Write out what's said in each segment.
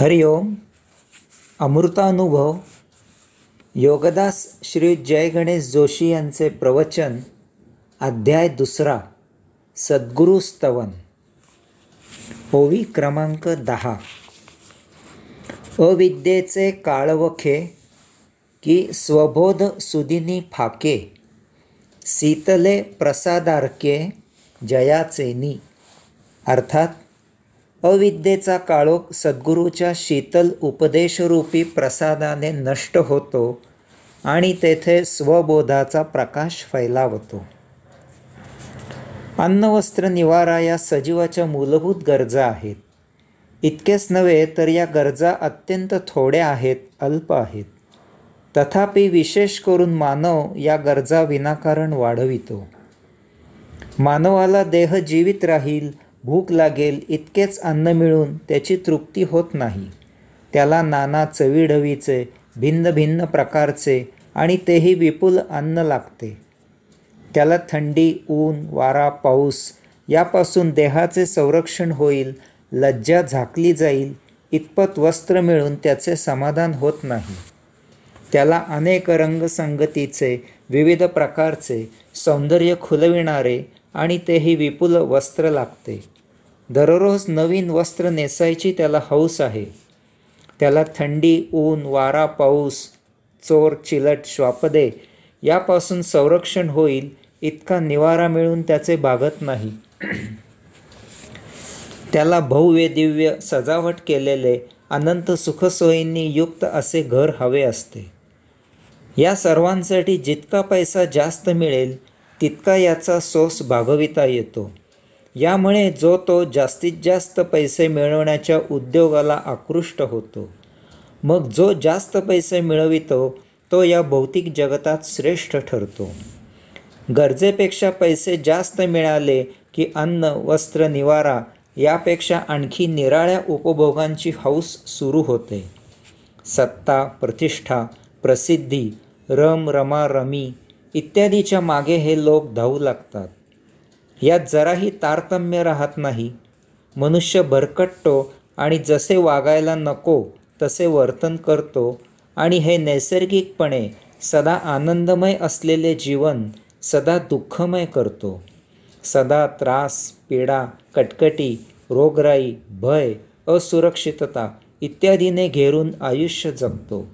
हरि ओम. अमृतानुभव योगदास श्री जय गणेश जोशी यांचे प्रवचन. अध्याय 2. सद्गुरु स्तवन. ओवी क्रमांक 10. अविद्येचे काळवखे की स्वबोध सुदिनी फाके, शीतले प्रसादार्के जयाचेनी. अर्थात अविद्येचा काळोख सद्गुरूच्या शीतल उपदेशरूपी प्रसादाने नष्ट होतो आणि तेथे स्वबोधाचा प्रकाश फैलावतो. अन्न वस्त्र निवारा या सजीवाच्या मूलभूत गरजा आहेत. इतकेच नव्हे तर या गरजा अत्यंत थोड्या आहेत, अल्प आहेत. तथापि विशेष करून मानव या गरजा विनाकारण वाढवितो. मानवाला देह जीवित राहील, भूक लागेल इतकेच अन्न मिळून त्याची तृप्ती होत नाही. त्याला नाना चवीढवीचे, भिन्न भिन्न प्रकारचे आणि तेही विपुल अन्न लागते. त्याला थंडी, ऊन, वारा, पाऊस यापासून देहाचे संरक्षण होईल, लज्जा झाकली जाईल इतपत वस्त्र मिळून त्याचे समाधान होत नाही. त्याला अनेक रंगसंगतीचे, विविध प्रकारचे, सौंदर्य खुलविणारे आणि तेही विपुल वस्त्र लागते. दररोज नवीन वस्त्र नेसायची त्याला हौस आहे. त्याला थंडी, ऊन, वारा, पाऊस, चोर, चिलट, श्वापदे यापासून संरक्षण होईल इतका निवारा मिळून त्याचे भागत नाही. त्याला भव्य दिव्य सजावट केलेले, अनंत सुखसोयींनी युक्त असे घर हवे असते. या सर्वांसाठी जितका पैसा जास्त मिळेल तितका याचा सोस भागविता येतो. यामुळे जो तो जास्तीत जास्त पैसे मिळवण्याच्या उद्योगाला आकृष्ट होतो. मग जो जास्त पैसे मिळवितो तो या भौतिक जगतात श्रेष्ठ ठरतो. गरजेपेक्षा पैसे जास्त मिळाले की अन्न, वस्त्र, निवारा यापेक्षा आणखी निराळ्या उपभोगांची हौस सुरू होते. सत्ता, प्रतिष्ठा, प्रसिद्धी, रम, रमा, रमी इत्यादीच्या मागे हे लोक धावू लागतात. यात जराही तारतम्य राहत नाही. मनुष्य भरकटतो आणि जसे वागायला नको तसे वर्तन करतो आणि हे नैसर्गिकपणे सदा आनंदमय असलेले जीवन सदा दुःखमय करतो. सदा त्रास, पीडा, कटकटी, रोगराई, भय, असुरक्षितता इत्यादीने घेरून आयुष्य जगतो.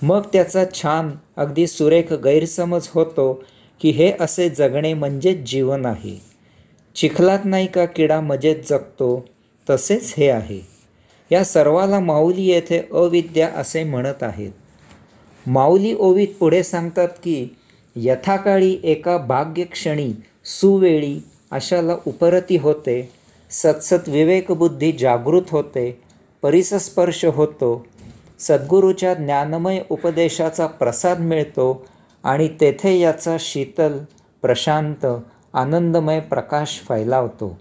मग त्याचा छान, अगदी सुरेख गैरसमज होतो की हे असे जगणे म्हणजेच जीवन आहे. चिखलात नाही का किडा मजेत जगतो, तसेच हे आहे. या सर्वाला माऊली येथे अविद्या असे म्हणत आहेत. माऊली ओवीत पुढे सांगतात की यथाकाळी एका भाग्यक्षणी सुवेळी अशाला उपरती होते, सत्सत विवेकबुद्धी जागृत होते, परिसस्पर्श होतो, सद्गुरूच्या ज्ञानमय उपदेशाचा प्रसाद मिळतो आणि तेथे याचा शीतल, प्रशांत, आनंदमय प्रकाश फैलावतो.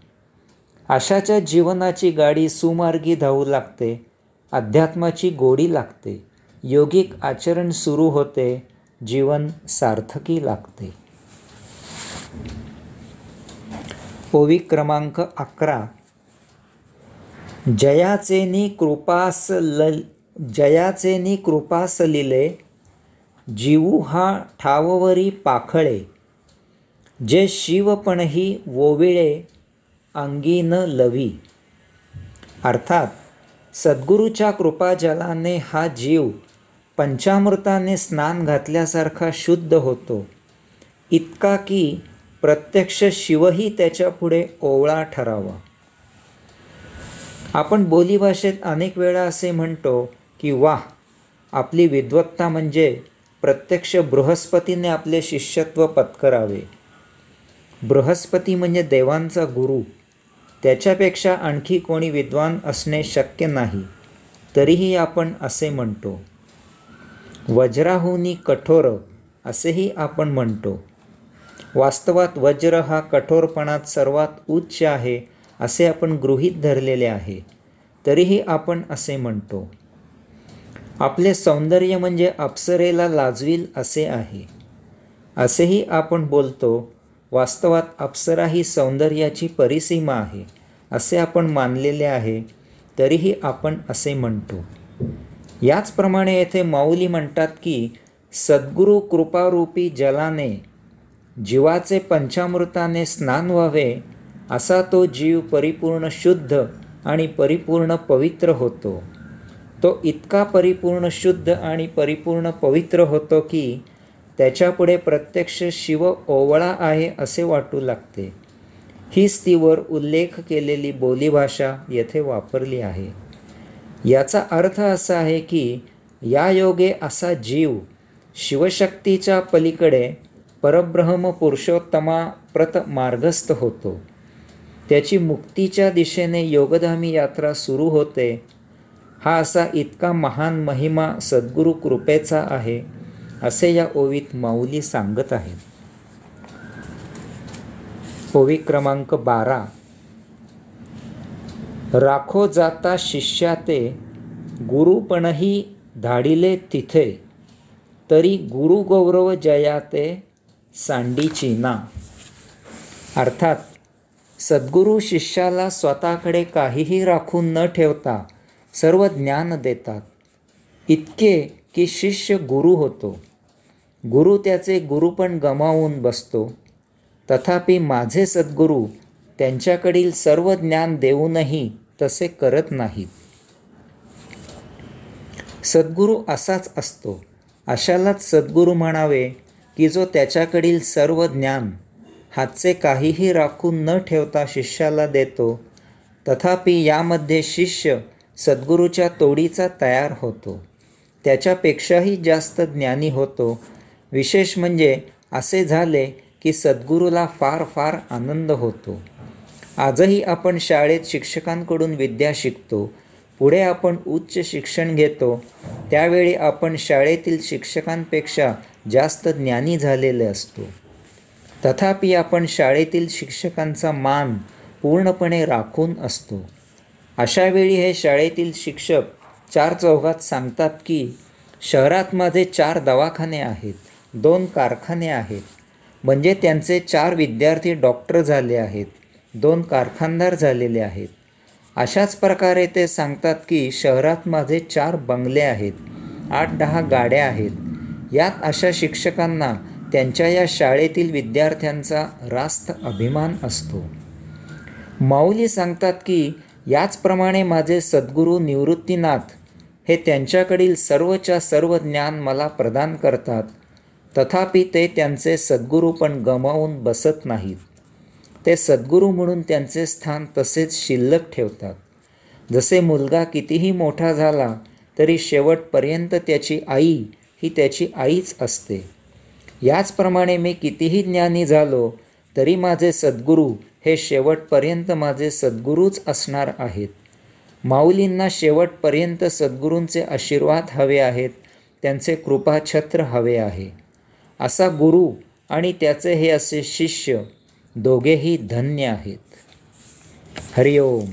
अशाच्या जीवनाची गाडी सुमार्गी धावू लागते. अध्यात्माची गोडी लागते. योगिक आचरण सुरू होते. जीवन सार्थकी लागते. ओवी क्रमांक 11. जयाचेनी कृपासलिले, जीवू हा ठाववरी पाखळे, जे शिवपणही वोविळे अंगी न लवी. अर्थात सद्गुरूच्या कृपाजलाने हा जीव पंचामृताने स्नान घातल्यासारखा शुद्ध होतो, इतका की प्रत्यक्ष शिवही त्याच्या पुढे ओवळा ठरावा. आपण बोलीभाषेत अनेक वेळा असे म्हणतो की वाह, आपली विद्वत्ता म्हणजे प्रत्यक्ष बृहस्पतीने आपले शिष्यत्व पत्करावे. बृहस्पती म्हणजे देवांचा गुरु. त्याच्यापेक्षा आणखी कोणी विद्वान असणे शक्य नाही. तरीही आपण असे म्हणतो. वज्राहुनी कठोर असेही आपण म्हणतो. वास्तवात वज्र हा कठोरपणात सर्वात उच्च आहे असे आपण गृहीत धरलेले आहे. तरीही आपण असे म्हणतो. आपले सौंदर्य म्हणजे अप्सरेला लाजवील असे आहे असेही आपण बोलतो. वास्तवात अप्सरा ही सौंदर्याची परिसीमा आहे असे आपण मानलेले आहे. तरीही आपण असे म्हणतो. याचप्रमाणे येथे माऊली म्हणतात की सद्गुरू कृपारूपी जलाने जीवाचे पंचामृताने स्नान व्हावे, असा तो जीव परिपूर्ण शुद्ध आणि परिपूर्ण पवित्र होतो. तो इतका परिपूर्ण शुद्ध आणि परिपूर्ण पवित्र होतो की त्याच्यापुढे प्रत्यक्ष शिव ओवळा आहे असे वाटू लागते. हीच तीवर उल्लेख केलेली बोलीभाषा येथे वापरली आहे. याचा अर्थ असा आहे की या योगे असा जीव शिवशक्तीच्या पलीकडे परब्रह्म पुरुषोत्तमाप्रत मार्गस्थ होतो. त्याची मुक्तीच्या दिशेने योगधामी यात्रा सुरू होते. हा असा इतका महान महिमा सद्गुरू कृपेचा आहे असे या ओवीत माऊली सांगत आहेत. ओवी क्रमांक 12. राखो जाता शिष्याते, गुरुपणही धाडिले तिथे, तरी गुरु गौरव जयाते सांडीची ना. अर्थात सद्गुरू शिष्याला स्वतःकडे काहीही राखून न ठेवता सर्व ज्ञान देतात, इतके की शिष्य गुरु होतो. गुरु त्याचे गुरुपण गमावून बसतो. तथापि माझे सद्गुरू त्यांच्याकडील सर्व ज्ञान देऊनही तसे करत नाहीत. सद्गुरू असाच असतो. अशालाच सद्गुरू म्हणावे की जो त्याच्याकडील सर्व ज्ञान हातचे काहीही राखून न ठेवता शिष्याला देतो. तथापि यामध्ये शिष्य सद्गुरूच्या तोडीचा तयार होतो, त्याच्यापेक्षाही जास्त ज्ञानी होतो. विशेष म्हणजे असे झाले की सद्गुरूला फार फार आनंद होतो. आजही आपण शाळेत शिक्षकांकडून विद्या शिकतो. पुढे आपण उच्च शिक्षण घेतो. त्यावेळी आपण शाळेतील शिक्षकांपेक्षा जास्त ज्ञानी झालेले असतो. तथापि आपण शाळेतील शिक्षकांचा मान पूर्णपणे राखून असतो. अशावेळी हे शाळेतील शिक्षक चार चौघात सांगतात की शहरात माझे 4 दवाखाने आहेत, 2 कारखाने आहेत. म्हणजे त्यांचे 4 विद्यार्थी डॉक्टर झाले आहेत, 2 कारखानदार झालेले आहेत. अशाच प्रकारे ते सांगतात की शहरात माझे 4 बंगले आहेत, 8-10 गाड्या आहेत. यात अशा शिक्षकांना त्यांच्या या शाळेतील विद्यार्थ्यांचा रास्त अभिमान असतो. माऊली सांगतात की याचप्रमाणे माझे सद्गुरू निवृत्तीनाथ हे त्यांच्याकडील सर्वच्या सर्व ज्ञान मला प्रदान करतात. तथापि ते त्यांचे सद्गुरूपण गमावून बसत नाहीत. ते सद्गुरू म्हणून त्यांचे स्थान तसेच शिल्लक ठेवतात. जसे मुलगा कितीही मोठा झाला तरी शेवटपर्यंत त्याची आई ही त्याची आईच असते. याचप्रमाणे मी कितीही ज्ञानी झालो तरी माझे सद्गुरू हे शेवटपर्यंत माझे सद्गुरूच असणार आहेत. माऊलींना शेवटपर्यंत सद्गुरूंचे आशीर्वाद हवे आहेत, त्यांचे कृपाछत्र हवे आहे. असा गुरु आणि त्याचे हे असे शिष्य दोघेही धन्य आहेत. हरिओम.